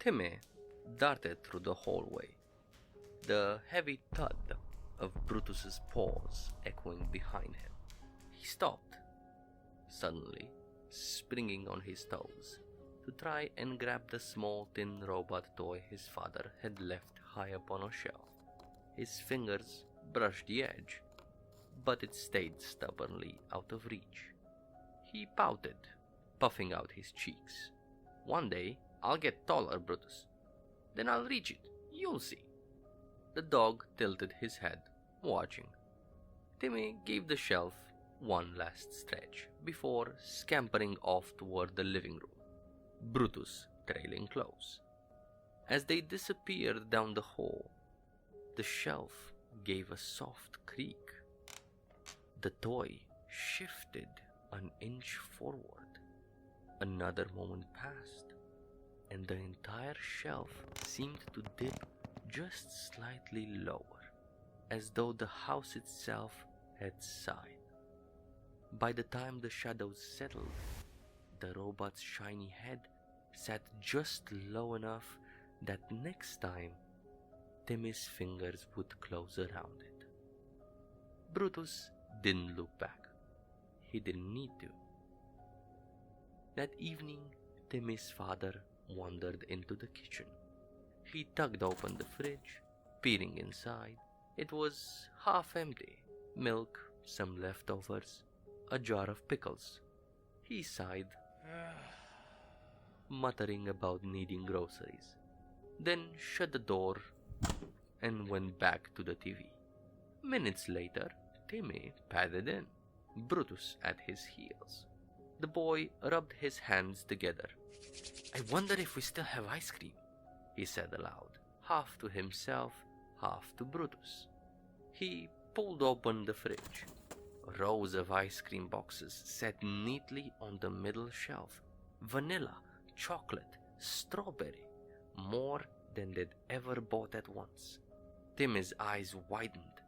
Timmy darted through the hallway, the heavy thud of Brutus's paws echoing behind him. He stopped, suddenly springing on his toes to try and grab the small tin robot toy his father had left high up on a shelf. His fingers brushed the edge, but it stayed stubbornly out of reach. He pouted, puffing out his cheeks. "One day I'll get taller, Brutus. Then I'll reach it. You'll see." The dog tilted his head, watching. Timmy gave the shelf one last stretch before scampering off toward the living room, Brutus trailing close. As they disappeared down the hall, the shelf gave a soft creak. The toy shifted an inch forward. Another moment passed, and the entire shelf seemed to dip just slightly lower, as though the house itself had sighed. By the time the shadows settled, the robot's shiny head sat just low enough that next time Timmy's fingers would close around it. Brutus didn't look back. He didn't need to. That evening, Timmy's father wandered into the kitchen. He tugged open the fridge, peering inside. It was half empty. Milk, some leftovers, a jar of pickles. He sighed, muttering about needing groceries, then shut the door and went back to the TV. Minutes later, Timmy padded in, Brutus at his heels. The boy rubbed his hands together. "I wonder if we still have ice cream," he said aloud, half to himself, half to Brutus. He pulled open the fridge. Rows of ice cream boxes sat neatly on the middle shelf. Vanilla, chocolate, strawberry, more than they'd ever bought at once. Timmy's eyes widened,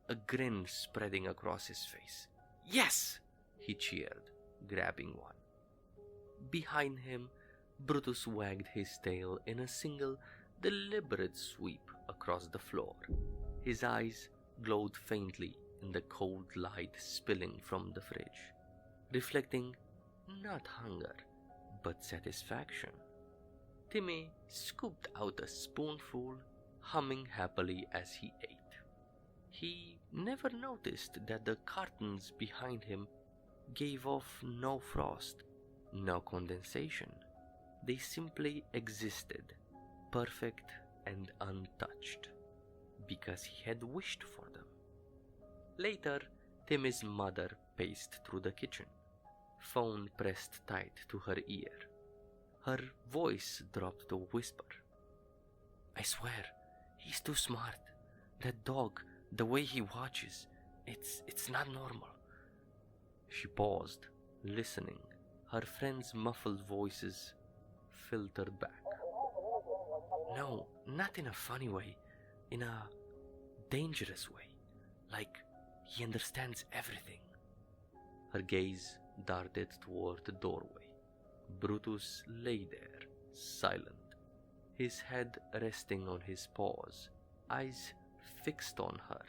a grin spreading across his face. "Yes!" he cheered, grabbing one. Behind him, Brutus wagged his tail in a single, deliberate sweep across the floor. His eyes glowed faintly in the cold light spilling from the fridge, reflecting not hunger, but satisfaction. Timmy scooped out a spoonful, humming happily as he ate. He never noticed that the curtains behind him gave off no frost, no condensation. They simply existed, perfect and untouched, because he had wished for them. Later, Timmy's mother paced through the kitchen, phone pressed tight to her ear. Her voice dropped to a whisper. "I swear, he's too smart. That dog, the way he watches, it's not normal." She paused, listening. Her friends' muffled voices filtered back. "No, not in a funny way, in a dangerous way. Like he understands everything." Her gaze darted toward the doorway. Brutus lay there, silent, his head resting on his paws, eyes fixed on her.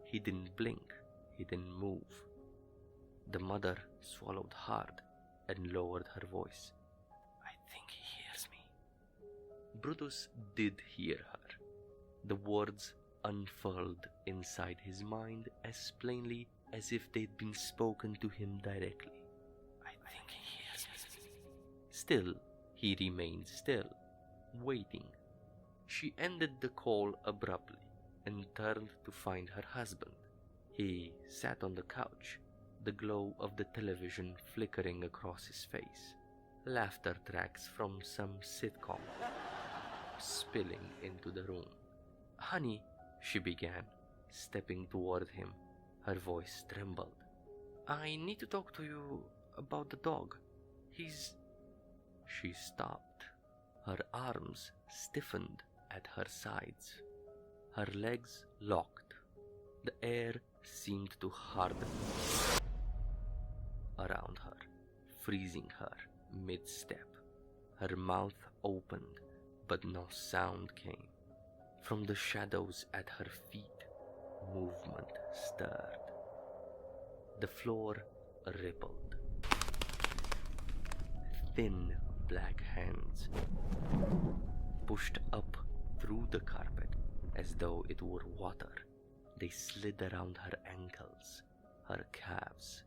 He didn't blink, he didn't move. The mother swallowed hard and lowered her voice. "I think he hears me." Brutus did hear her. The words unfurled inside his mind as plainly as if they'd been spoken to him directly. "I think he hears me." Still, he remained still, waiting. She ended the call abruptly and turned to find her husband. He sat on the couch, the glow of the television flickering across his face. Laughter tracks from some sitcom spilling into the room. "Honey," she began, stepping toward him. Her voice trembled. "I need to talk to you about the dog. He's..." She stopped. Her arms stiffened at her sides. Her legs locked. The air seemed to harden around her, freezing her mid-step. Her mouth opened, but no sound came. From the shadows at her feet, movement stirred. The floor rippled. Thin black hands pushed up through the carpet as though it were water. They slid around her ankles, her calves,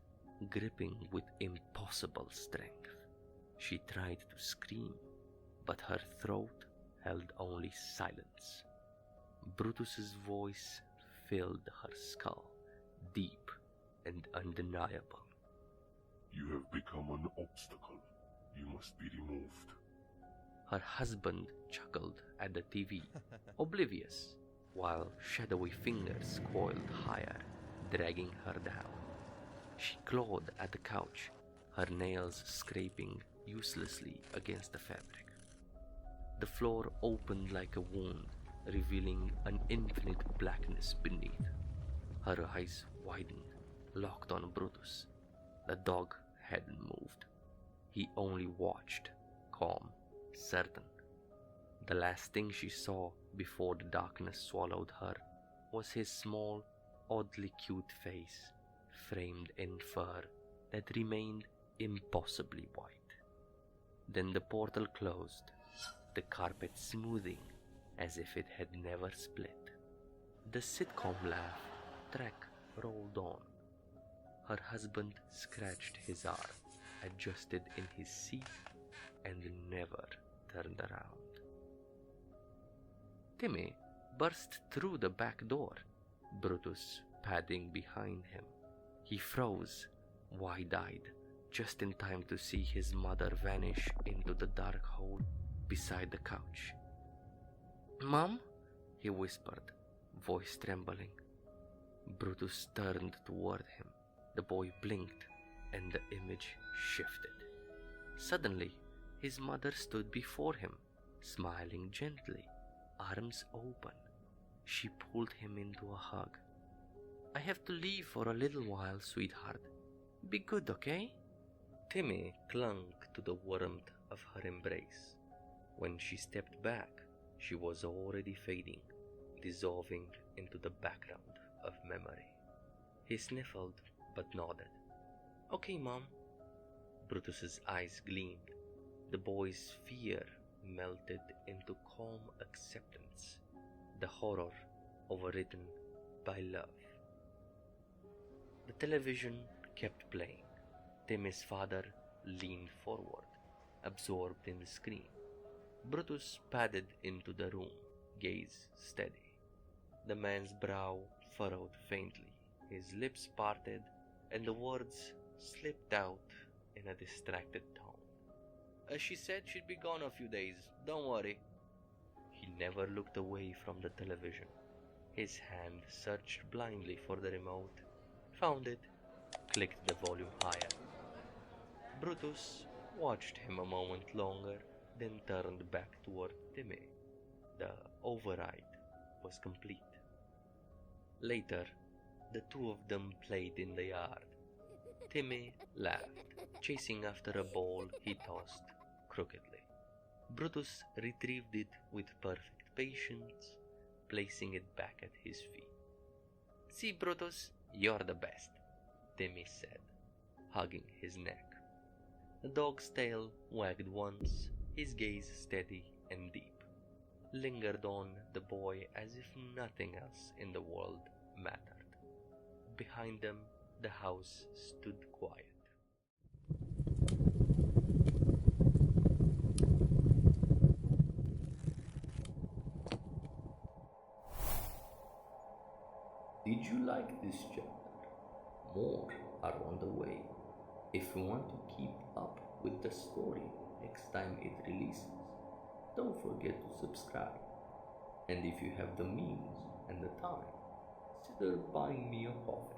gripping with impossible strength. She tried to scream, but her throat held only silence. Brutus's voice filled her skull, deep and undeniable. You have become an obstacle. You must be removed. Her husband chuckled at the TV, oblivious, while shadowy fingers coiled higher, dragging her down. She clawed at the couch, her nails scraping uselessly against the fabric. The floor opened like a wound, revealing an infinite blackness beneath. Her eyes widened, locked on Brutus. The dog hadn't moved. He only watched, calm, certain. The last thing she saw before the darkness swallowed her was his small, oddly cute face, framed in fur that remained impossibly white. Then the portal closed, the carpet smoothing as if it had never split. The sitcom laugh track rolled on. Her husband scratched his arm, adjusted in his seat, and never turned around. Timmy burst through the back door, Brutus padding behind him. He froze, wide-eyed, just in time to see his mother vanish into the dark hole beside the couch. "Mom?" he whispered, voice trembling. Brutus turned toward him. The boy blinked, and the image shifted. Suddenly, his mother stood before him, smiling gently, arms open. She pulled him into a hug. "I have to leave for a little while, sweetheart. Be good, okay?" Timmy clung to the warmth of her embrace. When she stepped back, she was already fading, dissolving into the background of memory. He sniffled but nodded. "Okay, Mom." Brutus's eyes gleamed. The boy's fear melted into calm acceptance, the horror overridden by love. The television kept playing. Timmy's father leaned forward, absorbed in the screen. Brutus padded into the room, gaze steady. The man's brow furrowed faintly, his lips parted, and the words slipped out in a distracted tone. "She said she'd be gone a few days, don't worry." He never looked away from the television. His hand searched blindly for the remote, found it, clicked the volume higher. Brutus watched him a moment longer, then turned back toward Timmy. The override was complete. Later, the two of them played in the yard. Timmy laughed, chasing after a ball he tossed crookedly. Brutus retrieved it with perfect patience, placing it back at his feet. "See, Brutus, you're the best," Timmy said, hugging his neck. The dog's tail wagged once, his gaze steady and deep, lingered on the boy as if nothing else in the world mattered. Behind them, the house stood quiet. Did you like this chapter? More are on the way. If you want to keep up with the story next time it releases, don't forget to subscribe. And if you have the means and the time, consider buying me a coffee.